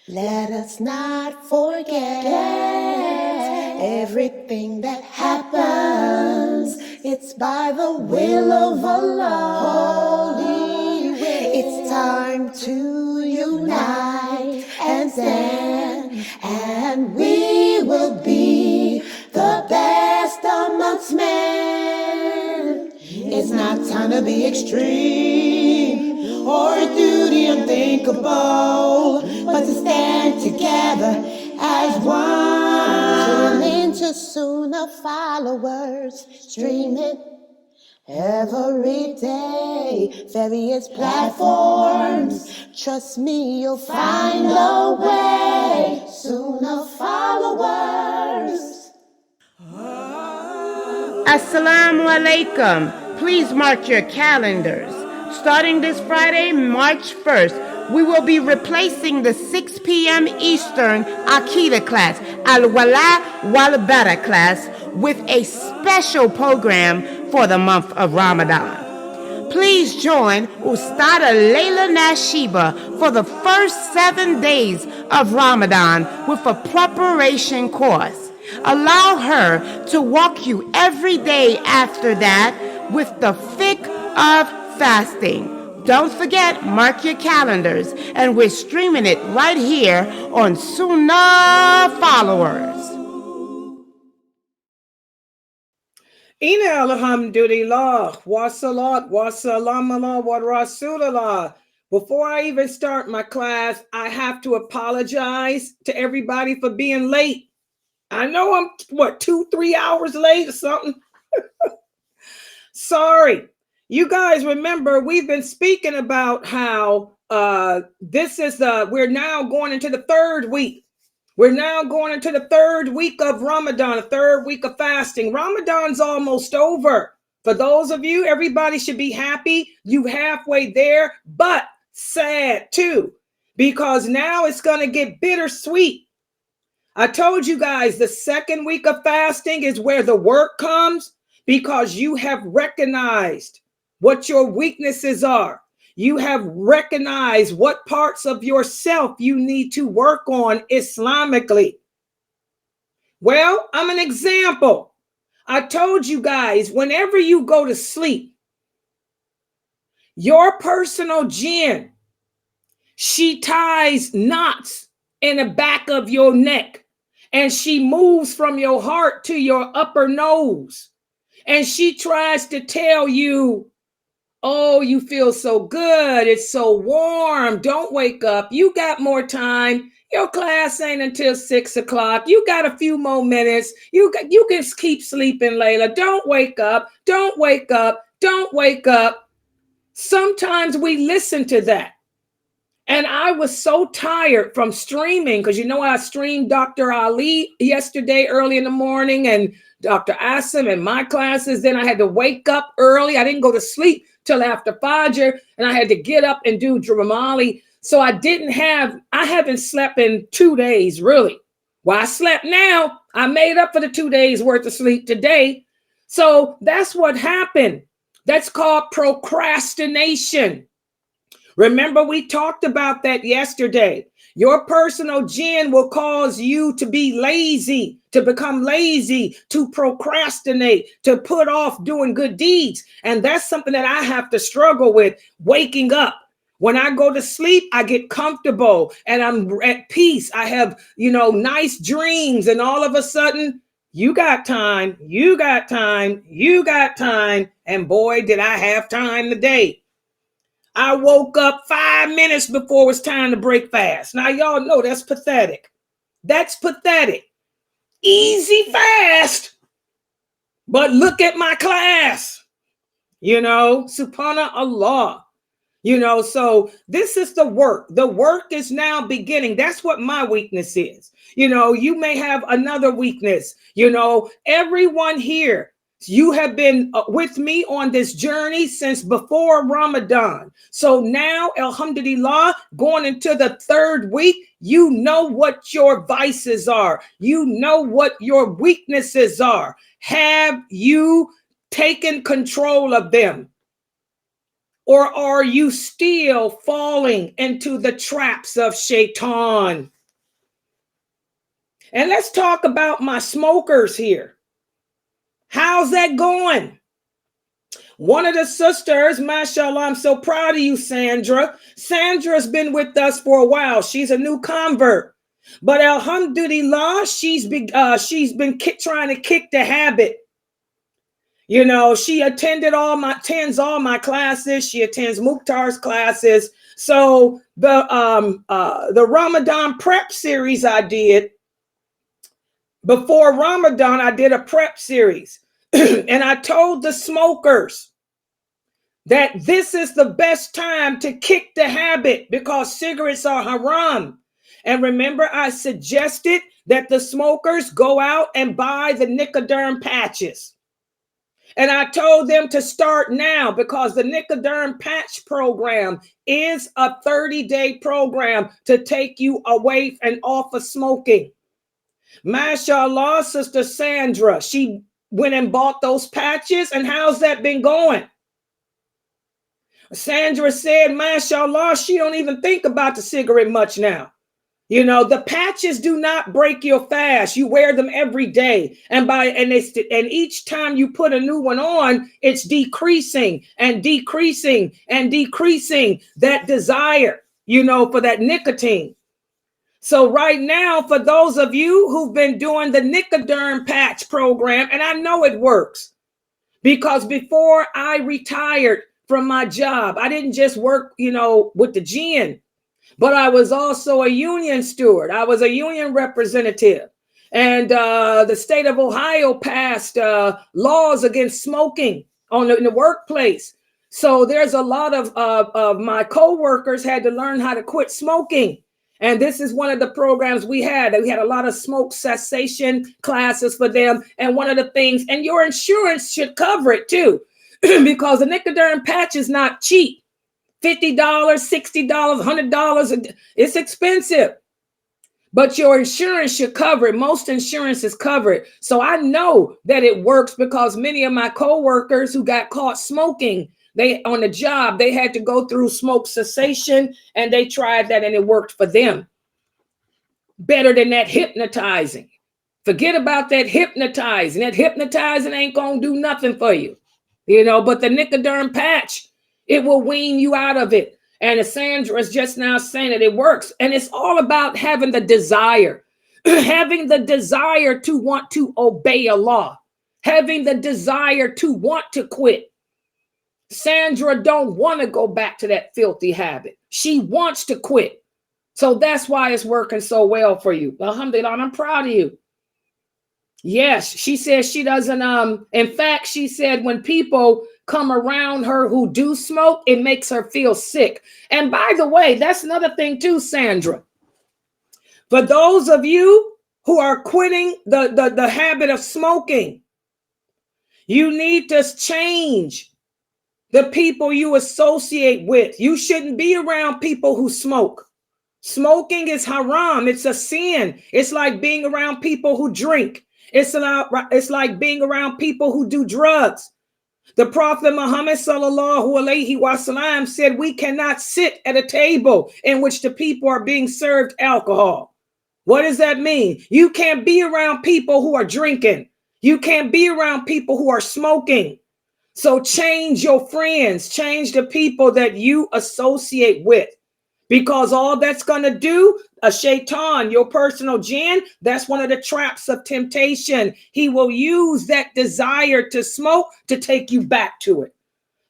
Let us not forget everything that happens. It's by the will of Allah. Holy will. It's time to unite and stand, and we will be the best amongst men. It's not time to be extreme or duty unthinkable, but to stand together as one. Tune into Sunnah followers, streaming every day, various platforms. Trust me, you'll find a way. Sunnah followers. Assalamu alaikum. Please mark your calendars. Starting this Friday, March 1st, we will be replacing the 6 p.m. Eastern Aqidah class, Al-Wala Wal-Bara class, with a special program for the month of Ramadan. Please join Ustadah Laila Nasheeba for the first 7 days of Ramadan with a preparation course. Allow her to walk you every day after that with the fiqh of fasting. Don't forget, mark your calendars, and we're streaming it right here on Sunnahfollowers. Inna alhamdulillah, wa salat, wa salam ala wa rasulallah. Before I even start my class, I have to apologize to everybody for being late. I know I'm, 2-3 hours late or something. Sorry. You guys remember we've been speaking about how we're now going into the third week. We're now going into the third week of Ramadan, the third week of fasting. Ramadan's almost over. For those of you, everybody should be happy. You halfway there, but sad too, because now it's going to get bittersweet. I told you guys the second week of fasting is where the work comes, because you have recognized what your weaknesses are. You have recognized what parts of yourself you need to work on Islamically. Well, I'm an example. I told you guys, whenever you go to sleep, your personal jinn, she ties knots in the back of your neck, and she moves from your heart to your upper nose, and she tries to tell you, oh, you feel so good. It's so warm. Don't wake up. You got more time. Your class ain't until 6 o'clock. You got a few more minutes. You can keep sleeping, Layla. Don't wake up. Don't wake up. Don't wake up. Sometimes we listen to that. And I was so tired from streaming, because I streamed Dr. Ali yesterday early in the morning and Dr. Asim and my classes. Then I had to wake up early. I didn't go to sleep till after Fajr, and I had to get up and do Dramali. So I haven't slept in 2 days, really. Well, I slept now. I made up for the 2 days worth of sleep today. So that's what happened. That's called procrastination. Remember, we talked about that yesterday. Your personal jinn will cause you to be lazy, to become lazy, to procrastinate, to put off doing good deeds. And that's something that I have to struggle with, waking up. When I go to sleep, I get comfortable and I'm at peace. I have, nice dreams, and all of a sudden, you got time, you got time, you got time. And boy, did I have time today. I woke up 5 minutes before it was time to break fast. Now, y'all know that's pathetic. That's pathetic. Easy fast. But look at my class. Subhanallah. So this is the work. The work is now beginning. That's what my weakness is. You may have another weakness. Everyone here, you have been with me on this journey since before Ramadan. So now, alhamdulillah, going into the third week, you know what your vices are. You know what your weaknesses are. Have you taken control of them? Or are you still falling into the traps of Shaytan? And let's talk about my smokers here. How's that going? One of the sisters, mashallah, I'm so proud of you, Sandra. Sandra's been with us for a while. She's a new convert. But alhamdulillah, she's been trying to kick the habit. You know, she attends all my classes. She attends Mukhtar's classes. So the Ramadan prep series I did, before Ramadan, I did a prep series. And I told the smokers that this is the best time to kick the habit because cigarettes are haram. And remember, I suggested that the smokers go out and buy the Nicoderm patches. And I told them to start now because the Nicoderm patch program is a 30-day program to take you away and off of smoking. Mashallah, Sister Sandra, she went and bought those patches. And how's that been going? Sandra said, mashallah, she don't even think about the cigarette much now. You know, the patches do not break your fast. You wear them every day. And each time you put a new one on, it's decreasing and decreasing and decreasing that desire, you know, for that nicotine. So right now, for those of you who've been doing the Nicoderm patch program, and I know it works because before I retired from my job, I didn't just work, you know, with the gin. But I was also a union steward. I was a union representative. And the state of Ohio passed laws against smoking in the workplace. So there's a lot of my coworkers had to learn how to quit smoking. And this is one of the programs we had. We had a lot of smoke cessation classes for them. And one of the things, and your insurance should cover it too, because the Nicoderm patch is not cheap. $50, $60, $100, it's expensive. But your insurance should cover it. Most insurances cover it. So I know that it works because many of my coworkers who got caught smoking, on the job, they had to go through smoke cessation and they tried that and it worked for them. Better than that hypnotizing. Forget about that hypnotizing. That hypnotizing ain't going to do nothing for you. You know, but the Nicoderm patch, it will wean you out of it. And Sandra is just now saying that it works. And it's all about having the desire, having the desire to want to obey a law, having the desire to want to quit. Sandra don't want to go back to that filthy habit. She wants to quit. So that's why it's working so well for you. Alhamdulillah, I'm proud of you. Yes, she says she doesn't, in fact, she said when people come around her who do smoke, it makes her feel sick. And by the way, that's another thing too, Sandra. For those of you who are quitting the habit of smoking, you need to change the people you associate with. You shouldn't be around people who smoke. Smoking is haram. It's a sin. It's like being around people who drink. It's like being around people who do drugs. The Prophet Muhammad sallallahu alaihi wasallam said we cannot sit at a table in which the people are being served alcohol. What does that mean? You can't be around people who are drinking. You can't be around people who are smoking. So change your friends, change the people that you associate with, because all that's going to do, a shaitan, your personal jinn, that's one of the traps of temptation. He will use that desire to smoke to take you back to it.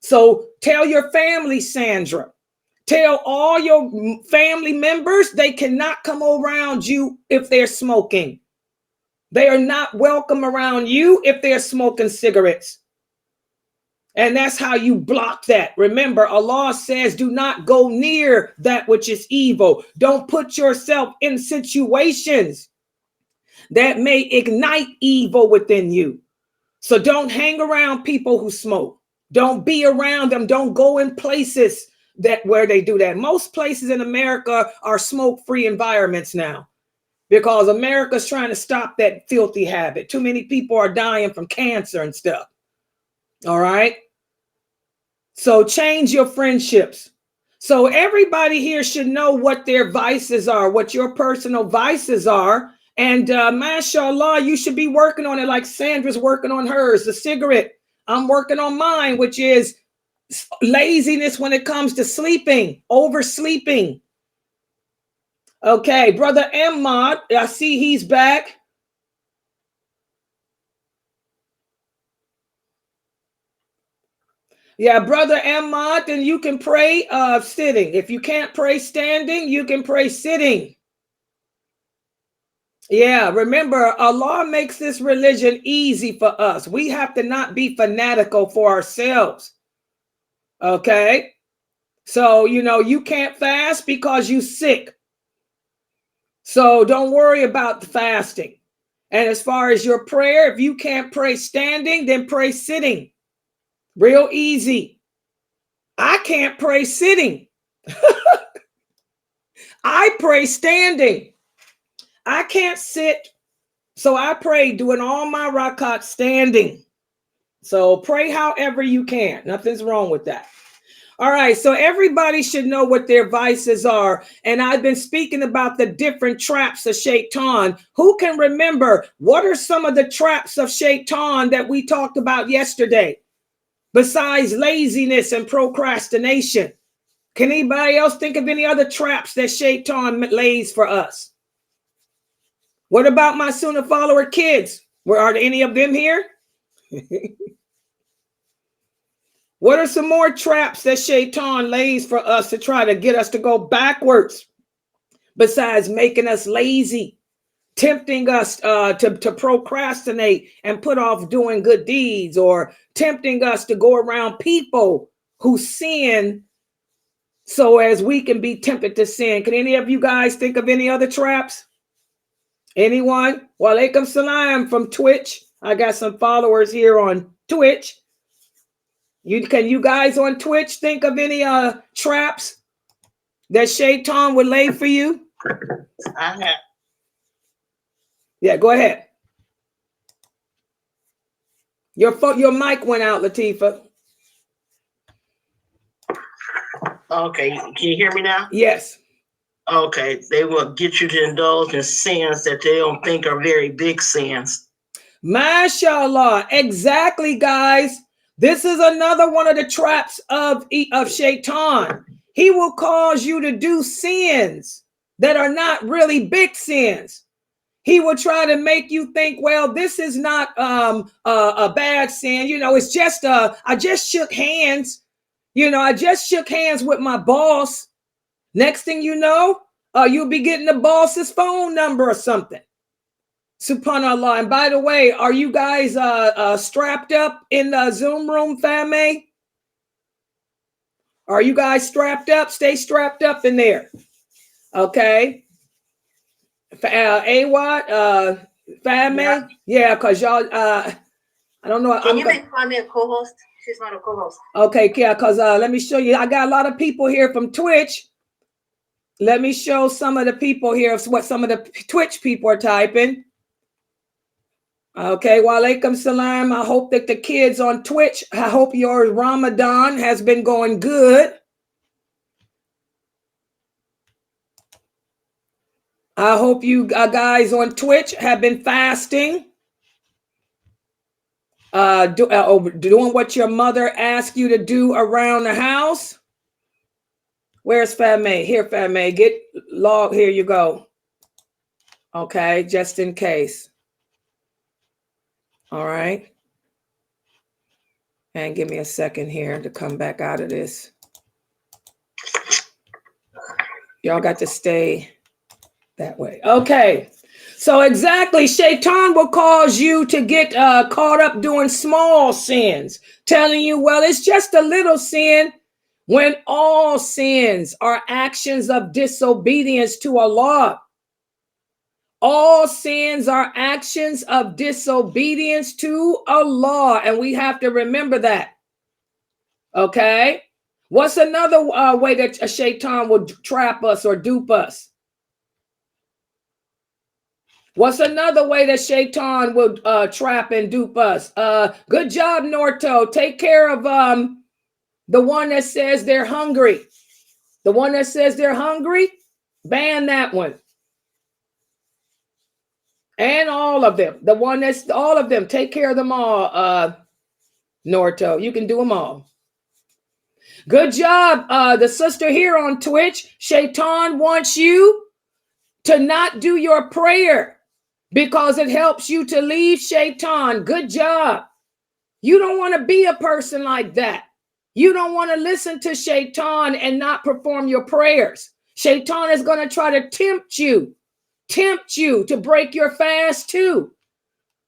So tell your family, Sandra, tell all your family members they cannot come around you if they're smoking. They are not welcome around you if they're smoking cigarettes. And that's how you block that. Remember, Allah says, do not go near that which is evil. Don't put yourself in situations that may ignite evil within you. So don't hang around people who smoke. Don't be around them. Don't go in places where they do that. Most places in America are smoke-free environments now because America's trying to stop that filthy habit. Too many people are dying from cancer and stuff. All right. So change your friendships. So everybody here should know what their vices are, what your personal vices are. And mashallah, you should be working on it like Sandra's working on hers, the cigarette. I'm working on mine, which is laziness when it comes to sleeping, oversleeping. Okay, Brother Ahmad, I see he's back. Yeah, Brother Ahmad, then you can pray sitting. If you can't pray standing, you can pray sitting. Yeah, remember, Allah makes this religion easy for us. We have to not be fanatical for ourselves. Okay? So, you know, you can't fast because you're sick. So don't worry about the fasting. And as far as your prayer, if you can't pray standing, then pray sitting. Real easy. I can't pray sitting. I pray standing. I can't sit. So I pray doing all my rakat standing. So pray however you can. Nothing's wrong with that. All right, so everybody should know what their vices are. And I've been speaking about the different traps of Shaytan. Who can remember what are some of the traps of Shaytan that we talked about yesterday? Besides laziness and procrastination. Can anybody else think of any other traps that Shaytan lays for us? What about my Sunnah follower kids? Are there any of them here? What are some more traps that Shaytan lays for us to try to get us to go backwards? Besides making us lazy, tempting us to procrastinate and put off doing good deeds, or tempting us to go around people who sin so as we can be tempted to sin. Can any of you guys think of any other traps? Anyone? Wa alaikum salam from Twitch. I got some followers here on Twitch. Can you guys on Twitch think of any traps that Shaytan would lay for you? I have. Yeah, go ahead. Your mic went out, Latifa. Okay, can you hear me now? Yes. Okay, they will get you to indulge in sins that they don't think are very big sins. MashaAllah. Exactly, guys. This is another one of the traps of Shaytan. He will cause you to do sins that are not really big sins. He will try to make you think, well, this is not a bad sin. You know, it's just I just shook hands. You know, I just shook hands with my boss. Next thing you know, you'll be getting the boss's phone number or something. Subhanallah. And by the way, are you guys strapped up in the Zoom room, Fame? Are you guys strapped up? Stay strapped up in there. Okay. Awad, Fame? Yeah, because y'all, I don't know. Can you make me a co-host? She's not a co-host. Okay, yeah, because let me show you. I got a lot of people here from Twitch. Let me show some of the people here what some of the Twitch people are typing. Okay, wa alaikum salam. I hope that the kids on Twitch, I hope your Ramadan has been going good. I hope you guys on Twitch have been fasting. Doing what your mother asked you to do around the house. Where's Fame? Here, Fame. Get logged. Here you go. Okay, just in case. All right. And give me a second here to come back out of this. Y'all got to stay that way. Okay. So exactly, Shaytan will cause you to get caught up doing small sins, telling you, well, it's just a little sin, when all sins are actions of disobedience to Allah. All sins are actions of disobedience to Allah, and we have to remember that. Okay? What's another way that a Shaytan will trap us or dupe us? What's another way that Shaytan will trap and dupe us? Good job, Norto. Take care of The one that says they're hungry. The one that says they're hungry, ban that one. And all of them. The one that's all of them. Take care of them all, Norto. You can do them all. Good job. The sister here on Twitch, Shaytan wants you to not do your prayer because it helps you to leave Shaytan. Good job. You don't want to be a person like that. You don't want to listen to Shaytan and not perform your prayers. Shaytan is going to try to tempt you to break your fast too.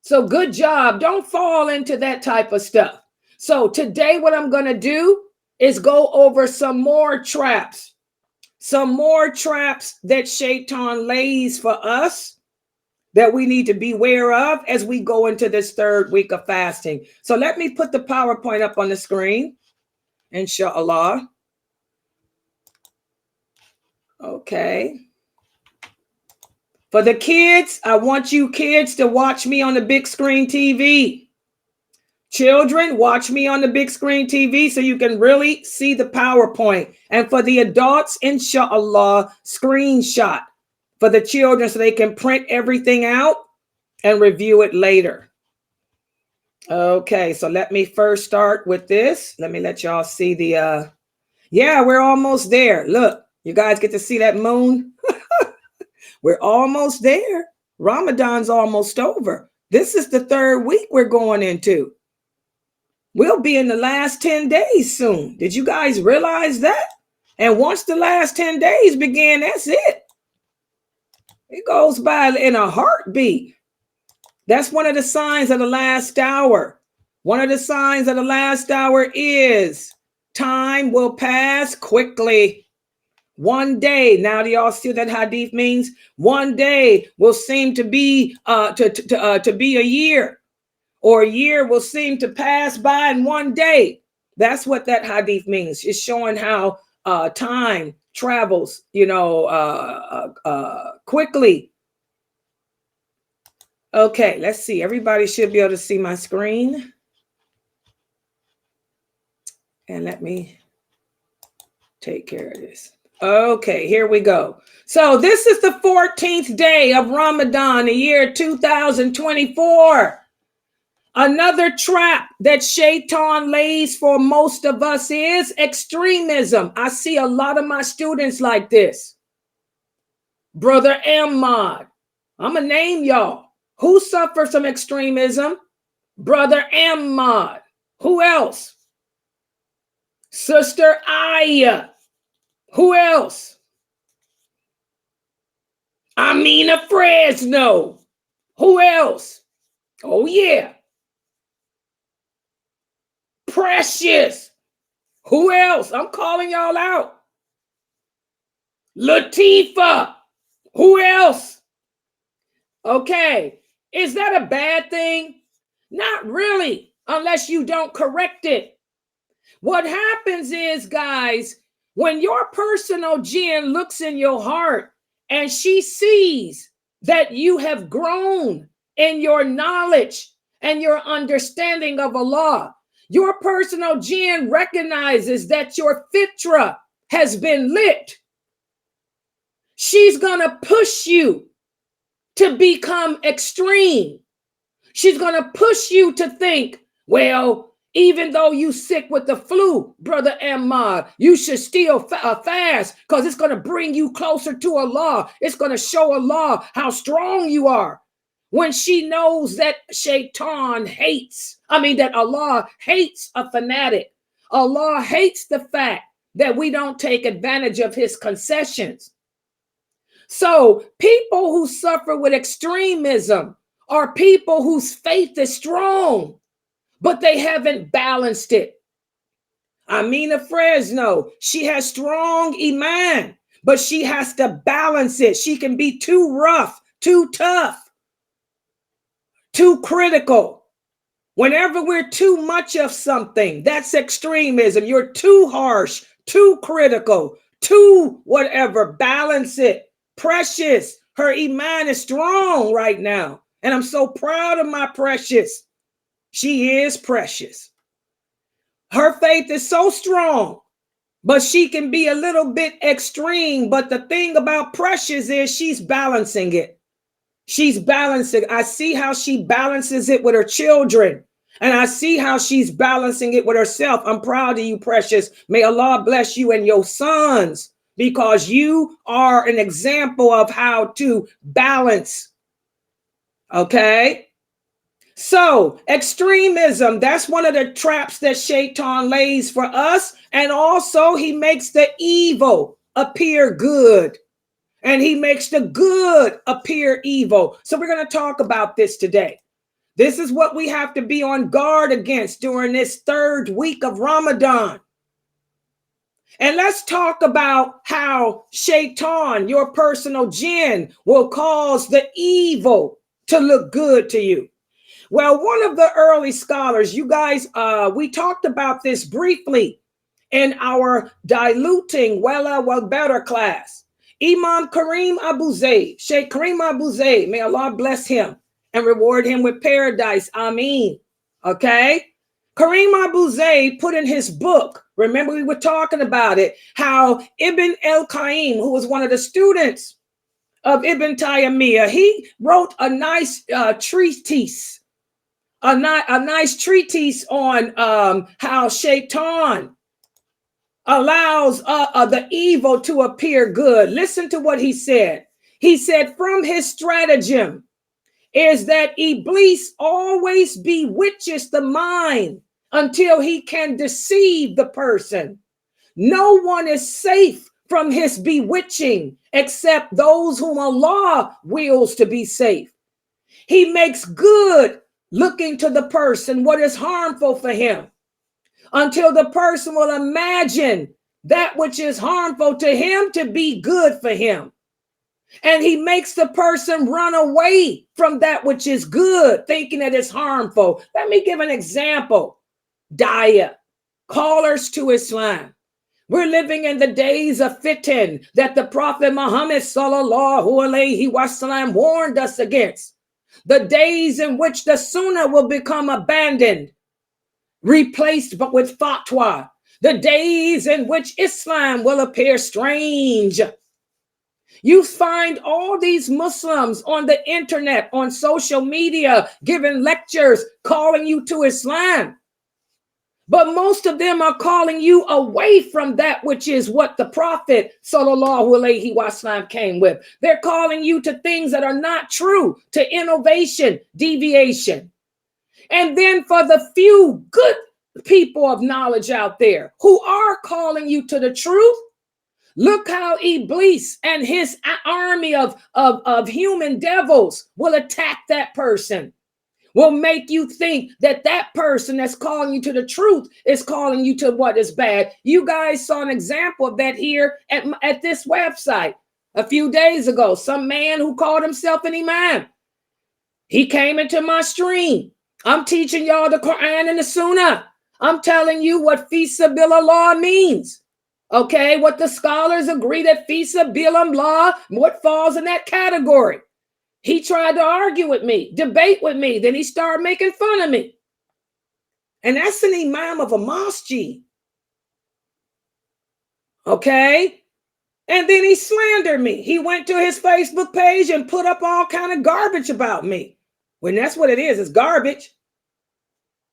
So good job. Don't fall into that type of stuff. So today what I'm going to do is go over some more traps. Some more traps that Shaytan lays for us that we need to beware of as we go into this third week of fasting. So let me put the PowerPoint up on the screen, inshallah. Okay. For the kids, I want you kids to watch me on the big screen TV. Children, watch me on the big screen TV so you can really see the PowerPoint. And for the adults, inshallah, screenshot for the children so they can print everything out and review it later. Okay, so let me first start with this. Let me let y'all see the, yeah, we're almost there. Look, you guys get to see that moon? We're almost there. Ramadan's almost over. This is the third week we're going into. We'll be in the last 10 days soon. Did you guys realize that? And once the last 10 days begin, that's it. It goes by in a heartbeat. That's one of the signs of the last hour. One of the signs of the last hour is time will pass quickly. One day, now do y'all see what that hadith means? One day will seem to be to be a year, or a year will seem to pass by in one day. That's what that hadith means. It's showing how time travels, quickly. Okay, let's see. Everybody should be able to see my screen. And let me take care of this. Okay, here we go. So this is the 14th day of Ramadan, the year 2024. Another trap that Shaytan lays for most of us is extremism. I see a lot of my students like this. Brother Ahmad, I'm going to name y'all. Who suffers from extremism? Brother Ahmad. Who else? Sister Aya. Who else? Amina Fresno. Who else? Oh, yeah. Precious. Who else? I'm calling y'all out. Latifa. Who else? Okay. Is that a bad thing? Not really, unless you don't correct it. What happens is, guys, when your personal jinn looks in your heart and she sees that you have grown in your knowledge and your understanding of Allah, your personal jinn recognizes that your fitra has been lit. She's going to push you to become extreme. She's going to push you to think, well, even though you sick with the flu, Brother Ahmad, you should still fast because it's going to bring you closer to Allah. It's going to show Allah how strong you are. When she knows that Shaytan that Allah hates a fanatic. Allah hates the fact that we don't take advantage of his concessions. So people who suffer with extremism are people whose faith is strong, but they haven't balanced it. Amina Fresno, she has strong iman, but she has to balance it. She can be too rough, too tough, too critical. Whenever we're too much of something, that's extremism. You're too harsh, too critical, too whatever. Balance it. Precious, her iman is strong right now. And I'm so proud of my Precious. She is precious. Her faith is so strong, but she can be a little bit extreme. But the thing about Precious is she's balancing it. She's balancing. I see how she balances it with her children. And I see how she's balancing it with herself. I'm proud of you, Precious. May Allah bless you and your sons, because you are an example of how to balance. Okay? So, extremism, that's one of the traps that Shaytan lays for us. And also, he makes the evil appear good. And he makes the good appear evil. So we're going to talk about this today. This is what we have to be on guard against during this third week of Ramadan. And let's talk about how Shaytan, your personal jinn, will cause the evil to look good to you. Well, one of the early scholars, you guys, we talked about this briefly in our diluting well better class. Imam Kareem Abu Zayd, Sheikh Kareem Abu Zayd, may Allah bless him and reward him with paradise. Ameen. Okay? Kareem Abu Zayd put in his book, remember we were talking about it, how Ibn al-Qayyim, who was one of the students of Ibn Taymiyyah, he wrote a nice treatise, a nice treatise on how Shaytan allows the evil to appear good. Listen to what he said. He said, from his stratagem is that Iblis always bewitches the mind until he can deceive the person. No one is safe from his bewitching except those whom Allah wills to be safe. He makes good looking to the person what is harmful for him, until the person will imagine that which is harmful to him to be good for him. And he makes the person run away from that which is good, thinking that it's harmful. Let me give an example. Daya, callers to Islam. We're living in the days of fitan that the Prophet Muhammad sallallahu alaihi wasallam warned us against. The days in which the Sunnah will become abandoned, replaced but with fatwa. The days in which Islam will appear strange. You find all these Muslims on the internet, on social media, giving lectures, calling you to Islam. But most of them are calling you away from that which is what the Prophet sallallahu alaihi wasallam came with. They're calling you to things that are not true, to innovation, deviation. And then for the few good people of knowledge out there who are calling you to the truth, look how Iblis and his army of human devils will attack that person, will make you think that that person that's calling you to the truth is calling you to what is bad. You guys saw an example of that here at this website a few days ago. Some man who called himself an imam. He came into my stream. I'm teaching y'all the Quran and the Sunnah. I'm telling you what fi sabilillah means. Okay, what the scholars agree that fi sabilillah, what falls in that category. He tried to argue with me, debate with me. Then he started making fun of me. And that's an imam of a masjid. Okay? And then he slandered me. He went to his Facebook page and put up all kind of garbage about me. When that's what it is, it's garbage.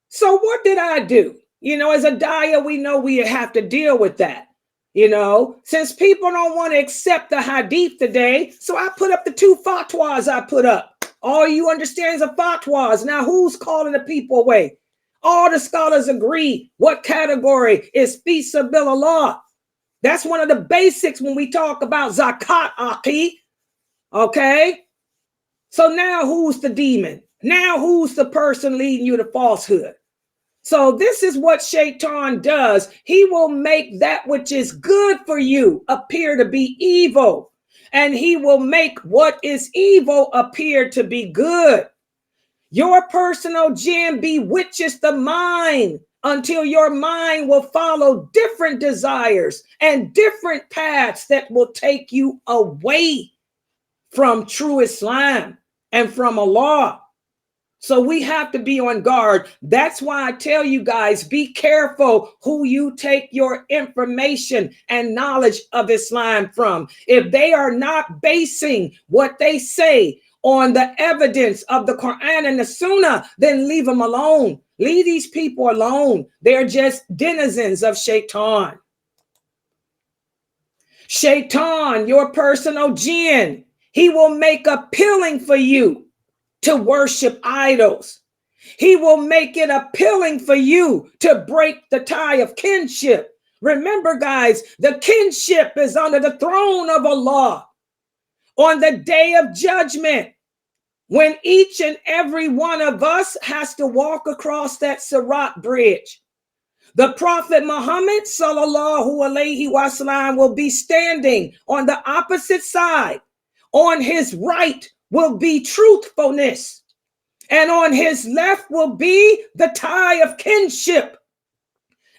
So what did I do? You know, as a daya, we know we have to deal with that. You know, since people don't want to accept the hadith today, so I put up the 2 fatwas I put up. All you understand is a fatwas. Now, who's calling the people away? All the scholars agree what category is fi sabilillah. That's one of the basics when we talk about zakat, Aki. Okay? So now who's the demon? Now who's the person leading you to falsehood? So this is what Shaytan does. He will make that which is good for you appear to be evil. And he will make what is evil appear to be good. Your personal jinn bewitches the mind until your mind will follow different desires and different paths that will take you away from true Islam and from Allah. So we have to be on guard. That's why I tell you guys, be careful who you take your information and knowledge of Islam from. If they are not basing what they say on the evidence of the Quran and the Sunnah, then leave them alone. Leave these people alone. They're just denizens of Shaytan. Shaytan, your personal jinn, he will make appealing for you to worship idols. He will make it appealing for you to break the tie of kinship. Remember, guys, the kinship is under the throne of Allah on the day of judgment, when each and every one of us has to walk across that Sirat bridge. The Prophet Muhammad sallallahu alaihi wasallam will be standing on the opposite side. On his right will be truthfulness, and on his left will be the tie of kinship.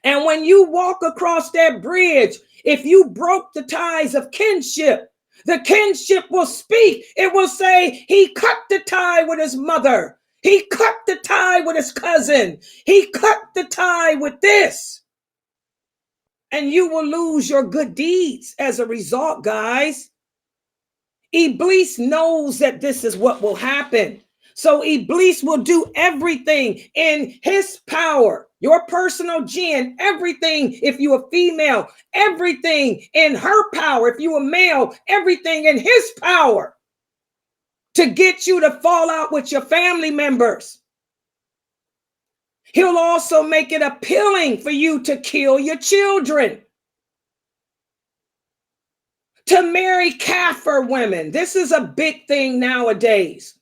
And when you walk across that bridge, if you broke the ties of kinship, the kinship will speak. It will say, he cut the tie with his mother. He cut the tie with his cousin. He cut the tie with this. And you will lose your good deeds as a result, guys. Iblis knows that this is what will happen. So Iblis will do everything in his power, your personal jinn, everything if you are female, everything in her power, if you are male, everything in his power to get you to fall out with your family members. He'll also make it appealing for you to kill your children, to marry kafir women. This is a big thing nowadays.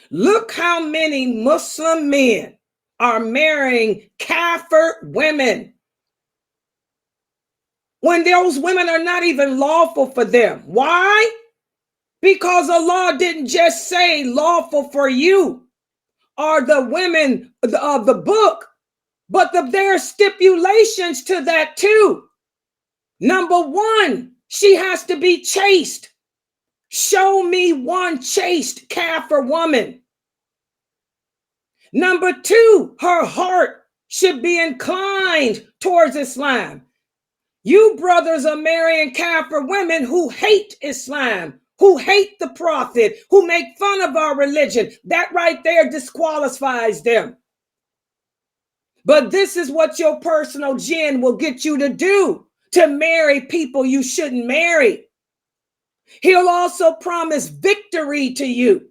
Look how many Muslim men are marrying kafir women when those women are not even lawful for them. Why? Because Allah didn't just say lawful for you or the women of the book, but there are stipulations to that too. Number one, she has to be chaste. Show me one chaste kafir woman. Number two, her heart should be inclined towards Islam. You brothers are marrying kafir women who hate Islam, who hate the Prophet, who make fun of our religion. That right there disqualifies them. But this is what your personal jinn will get you to do, to marry people you shouldn't marry. He'll also promise victory to you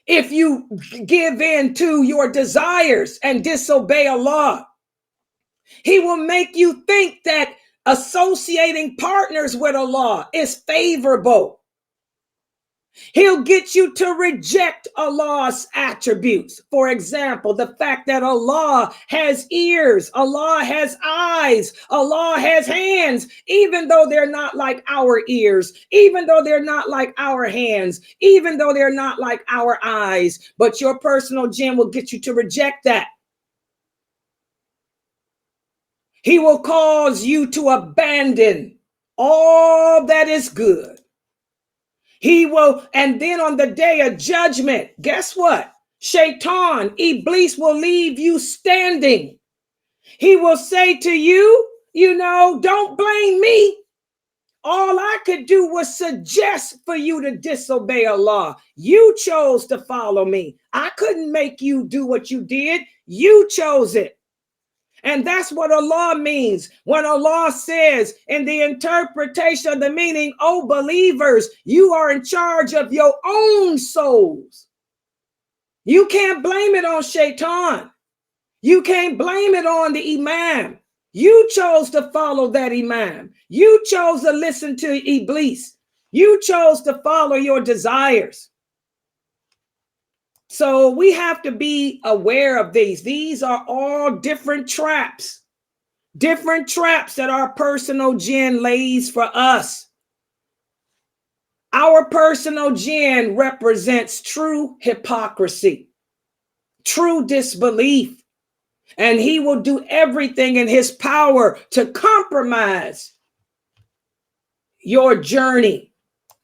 if you give in to your desires and disobey Allah. He will make you think that associating partners with Allah is favorable. He'll get you to reject Allah's attributes. For example, the fact that Allah has ears, Allah has eyes, Allah has hands, even though they're not like our ears, even though they're not like our hands, even though they're not like our eyes. But your personal jinn will get you to reject that. He will cause you to abandon all that is good. He will, and then on the day of judgment, guess what? Shaytan, Iblis will leave you standing. He will say to you, don't blame me. All I could do was suggest for you to disobey Allah. You chose to follow me. I couldn't make you do what you did. You chose it. And that's what Allah means when Allah says in the interpretation of the meaning, oh believers, you are in charge of your own souls. You can't blame it on Shaytan. You can't blame it on the Imam. You chose to follow that Imam. You chose to listen to Iblis. You chose to follow your desires. So we have to be aware of these. These are all different traps that our personal jinn lays for us. Our personal jinn represents true hypocrisy, true disbelief, and he will do everything in his power to compromise your journey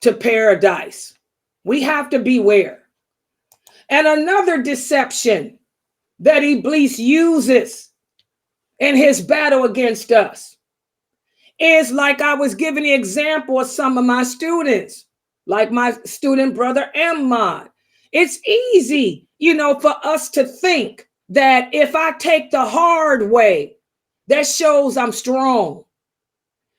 to paradise. We have to beware. And another deception that Iblis uses in his battle against us is, like I was giving the example of some of my students, like my student brother Ahmad. It's easy, for us to think that if I take the hard way, that shows I'm strong.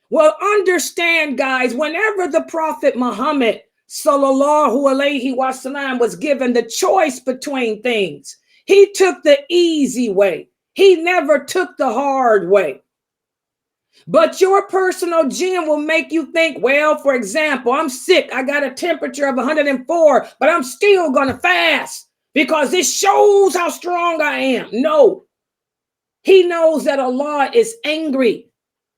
Well, understand, guys, whenever the Prophet Muhammad sallallahu alaihi wasallam was given the choice between things, he took the easy way. He never took the hard way. But your personal jinn will make you think, well, for example, I'm sick. I got a temperature of 104, but I'm still going to fast because it shows how strong I am. No, he knows that Allah is angry.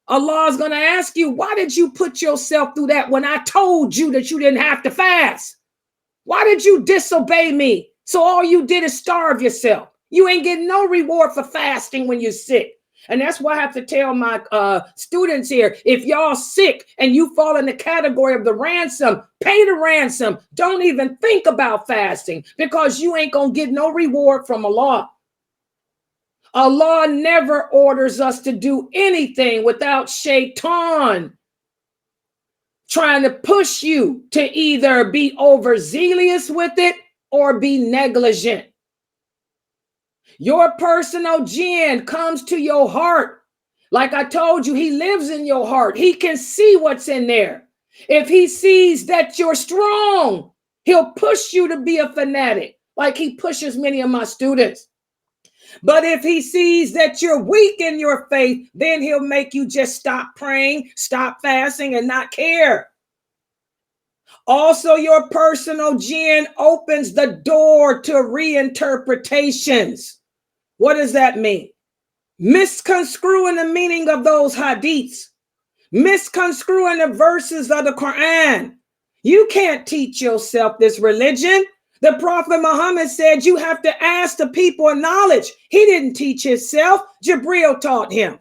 Allah is going to ask you, why did you put yourself through that when I told you that you didn't have to fast? Why did you disobey me? So all you did is starve yourself. You ain't getting no reward for fasting when you're sick. And that's why I have to tell my students here, if y'all sick and you fall in the category of the ransom, pay the ransom. Don't even think about fasting because you ain't going to get no reward from Allah. Allah never orders us to do anything without Shaytan trying to push you to either be overzealous with it or be negligent. Your personal jinn comes to your heart. Like I told you, he lives in your heart. He can see what's in there. If he sees that you're strong, he'll push you to be a fanatic, like he pushes many of my students. But if he sees that you're weak in your faith, then he'll make you just stop praying, stop fasting, and not care. Also, your personal jinn opens the door to reinterpretations. What does that mean? Misconstruing the meaning of those hadiths, misconstruing the verses of the Quran. You can't teach yourself this religion. The Prophet Muhammad said you have to ask the people of knowledge. He didn't teach himself. Jibril taught him.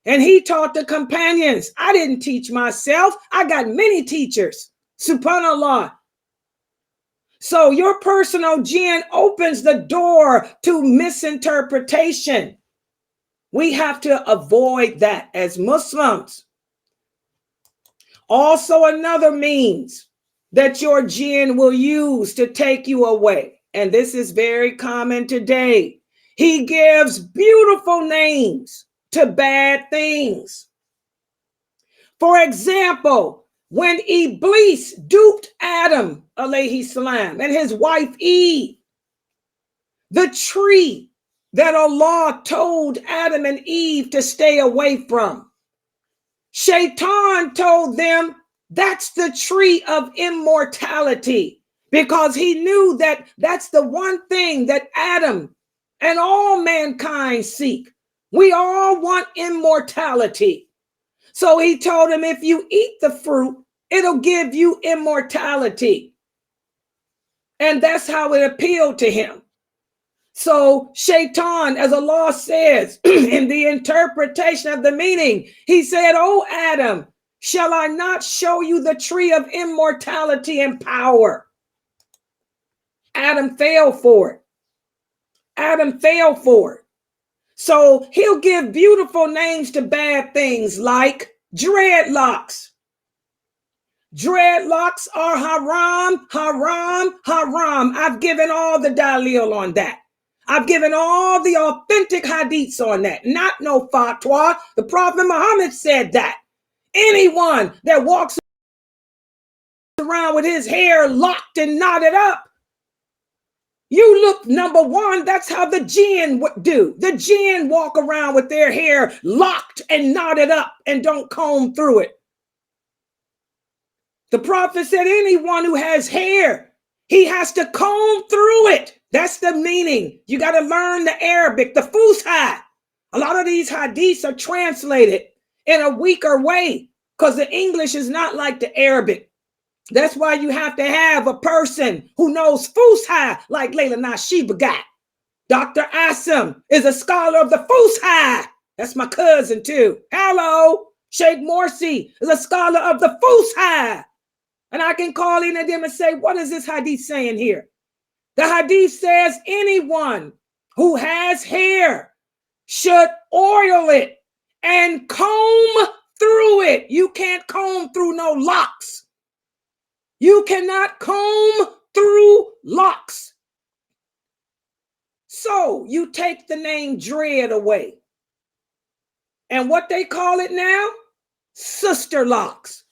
And he taught the companions. I didn't teach myself. I got many teachers. Subhanallah. So your personal jinn opens the door to misinterpretation. We have to avoid that as Muslims. Also, another means that your jinn will use to take you away, and this is very common today. He gives beautiful names to bad things. For example, when Iblis duped Adam alayhi salam and his wife Eve, the tree that Allah told Adam and Eve to stay away from, Shaytan told them that's the tree of immortality, because he knew that that's the one thing that Adam and all mankind seek. We all want immortality. So he told him, if you eat the fruit, it'll give you immortality. And that's how it appealed to him. So Shaytan, as Allah says in the interpretation of the meaning, he said, "Oh, Adam, shall I not show you the tree of immortality and power?" Adam fell for it. Adam fell for it. So he'll give beautiful names to bad things like dreadlocks. Dreadlocks are haram, haram, haram. I've given all the dalil on that. I've given all the authentic hadiths on that. Not no fatwa. The Prophet Muhammad said that. Anyone that walks around with his hair locked and knotted up, you look, number one, that's how the jinn would do. The jinn walk around with their hair locked and knotted up and don't comb through it. The Prophet said anyone who has hair, he has to comb through it. That's the meaning. You got to learn the Arabic, the Fusha. A lot of these hadiths are translated in a weaker way because the English is not like the Arabic. That's why you have to have a person who knows Fusha like Laila Nasheeba got. Dr. Asim is a scholar of the Fusha. That's my cousin too. Hello. Sheikh Morsi is a scholar of the Fusha. And I can call in at them and say, what is this hadith saying here? The hadith says anyone who has hair should oil it and comb through it. You can't comb through no locks. You cannot comb through locks. So you take the name dread away. And what they call it now? Sister locks.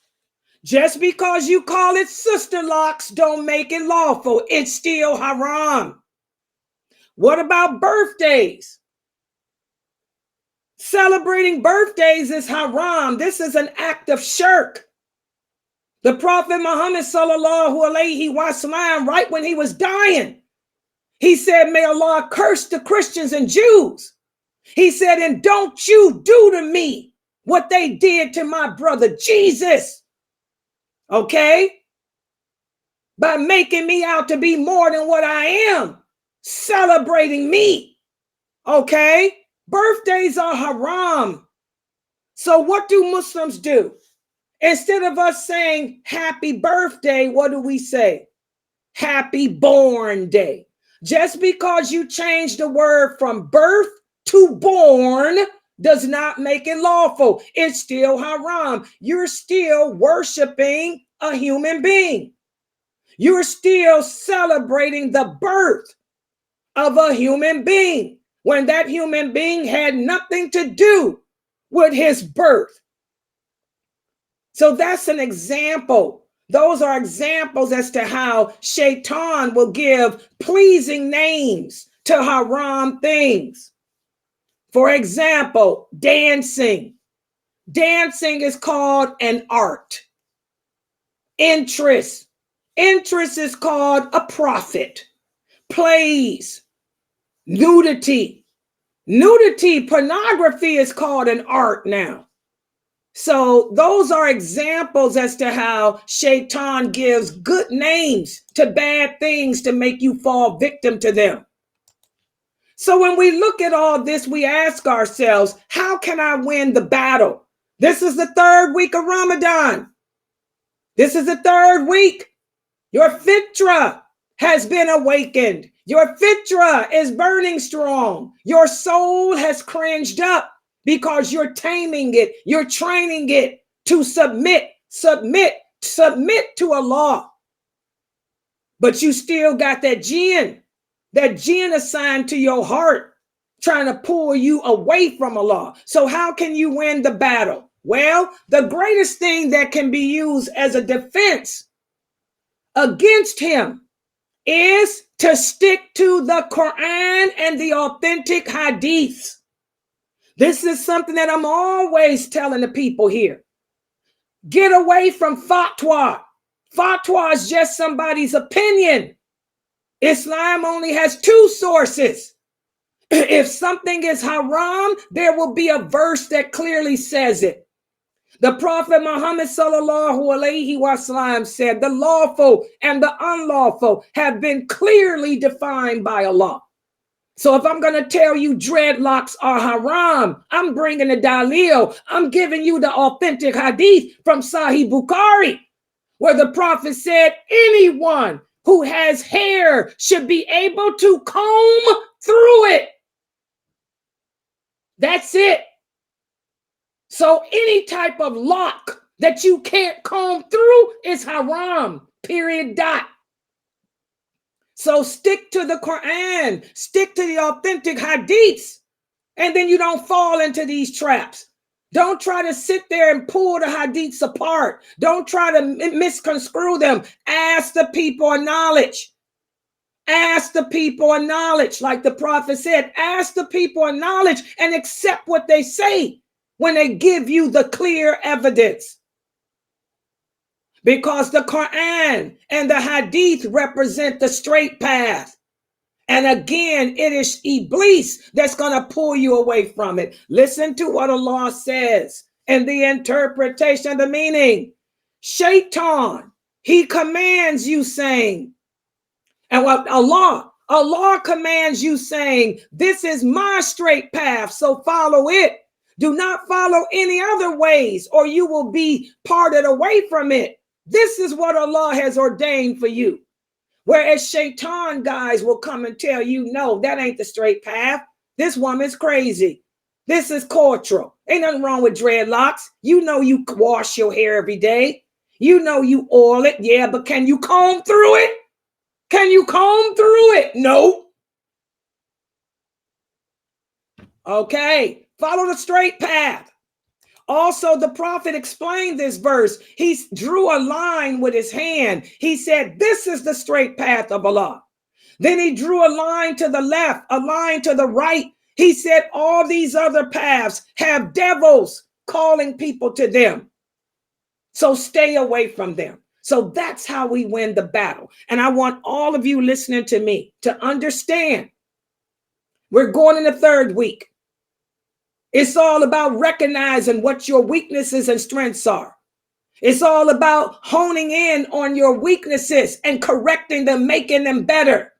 Just because you call it sister locks don't make it lawful. It's still haram. What about birthdays? Celebrating birthdays is haram. This is an act of shirk. The Prophet Muhammad sallallahu alaihi wasallam, right when he was dying, he said, may Allah curse the Christians and Jews. He said, and don't you do to me what they did to my brother Jesus. Okay? By making me out to be more than what I am, celebrating me. Okay? Birthdays are haram. So what do Muslims do? Instead of us saying happy birthday, what do we say? Happy born day. Just because you change the word from birth to born does not make it lawful. It's still haram. You're still worshiping a human being. You're still celebrating the birth of a human being when that human being had nothing to do with his birth. So that's an example. Those are examples as to how Shaytan will give pleasing names to haram things. For example, dancing. Dancing is called an art. Interest. Interest is called a profit. Plays. Nudity. Nudity, pornography is called an art now. So those are examples as to how Shaytan gives good names to bad things to make you fall victim to them. So when we look at all this, we ask ourselves, how can I win the battle? This is the third week of Ramadan. This is the third week. Your fitra has been awakened. Your fitra is burning strong. Your soul has cringed up because you're taming it. You're training it to submit to Allah. But you still got that jinn assigned to your heart, trying to pull you away from Allah. So how can you win the battle? Well, the greatest thing that can be used as a defense against him is to stick to the Quran and the authentic hadiths. This is something that I'm always telling the people here. Get away from fatwa. Fatwa is just somebody's opinion. Islam only has two sources. If something is haram, there will be a verse that clearly says it. The Prophet Muhammad sallallahu alaihi wasallam said, the lawful and the unlawful have been clearly defined by Allah. So if I'm going to tell you dreadlocks are haram, I'm bringing the dalil. I'm giving you the authentic hadith from Sahih Bukhari, where the Prophet said anyone who has hair should be able to comb through it. That's it. So any type of lock that you can't comb through is haram, period, dot. So stick to the Quran, stick to the authentic hadiths, and then you don't fall into these traps. Don't try to sit there and pull the hadiths apart. Don't try to misconstrue them. Ask the people of knowledge. Ask the people of knowledge, like the Prophet said. Ask the people of knowledge and accept what they say when they give you the clear evidence. Because the Quran and the Hadith represent the straight path. And again, it is Iblis that's going to pull you away from it. Listen to what Allah says in the interpretation of the meaning. Shaytan, he commands you saying, and what Allah commands you saying, this is my straight path, so follow it. Do not follow any other ways or you will be parted away from it. This is what Allah has ordained for you. Whereas Shaytan guys will come and tell you, no, that ain't the straight path. This woman's crazy. This is cultural. Ain't nothing wrong with dreadlocks. You know you wash your hair every day. You know you oil it. Yeah, but can you comb through it? Can you comb through it? No. Okay, follow the straight path. Also, the prophet explained this verse. He drew a line with his hand. He said, this is the straight path of Allah. Then he drew a line to the left, a line to the right. He said, all these other paths have devils calling people to them. So stay away from them. So that's how we win the battle. And I want all of you listening to me to understand we're going in the third week. It's all about recognizing what your weaknesses and strengths are. It's all about honing in on your weaknesses and correcting them, making them better.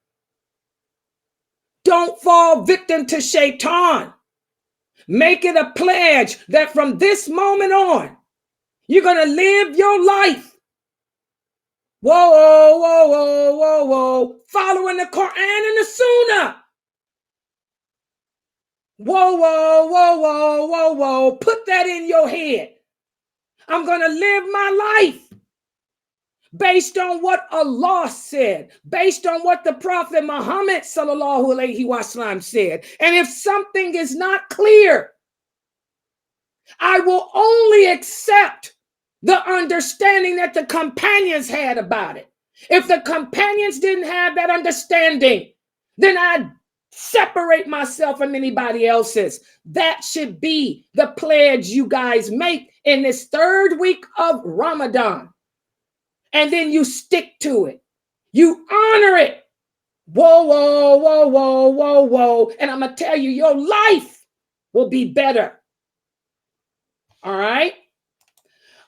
Don't fall victim to Shaytan. Make it a pledge that from this moment on, you're going to live your life. Whoa, whoa, whoa, whoa, whoa, whoa. Following the Quran and the Sunnah. Whoa, whoa, whoa, whoa, whoa, whoa. Put that in your head. I'm going to live my life based on what Allah said, based on what the Prophet Muhammad sallallahu alaihi wasallam said. And if something is not clear, I will only accept the understanding that the companions had about it. If the companions didn't have that understanding, then I'd separate myself from anybody else's. That should be the pledge you guys make in this third week of Ramadan. And then you stick to it. You honor it. Whoa, whoa, whoa, whoa, whoa, whoa. And I'm going to tell you, your life will be better. All right?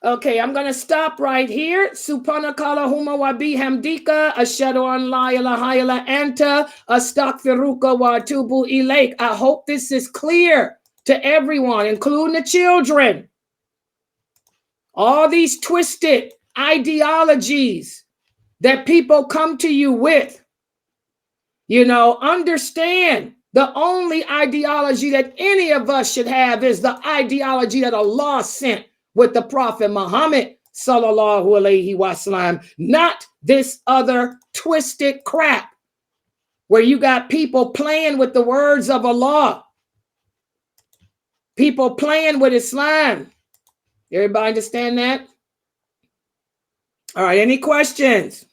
Okay, I'm going to stop right here. Subhanakallahumma wa bihamdika ashhadu an la ilaha illa anta astaghfiruka wa atubu ilaik. I hope this is clear to everyone, including the children. All these twisted ideologies that people come to you with, understand the only ideology that any of us should have is the ideology that Allah sent with the Prophet Muhammad sallallahu alaihi wasallam, not this other twisted crap where you got people playing with the words of Allah, people playing with Islam. Everybody understand that? All right, any questions?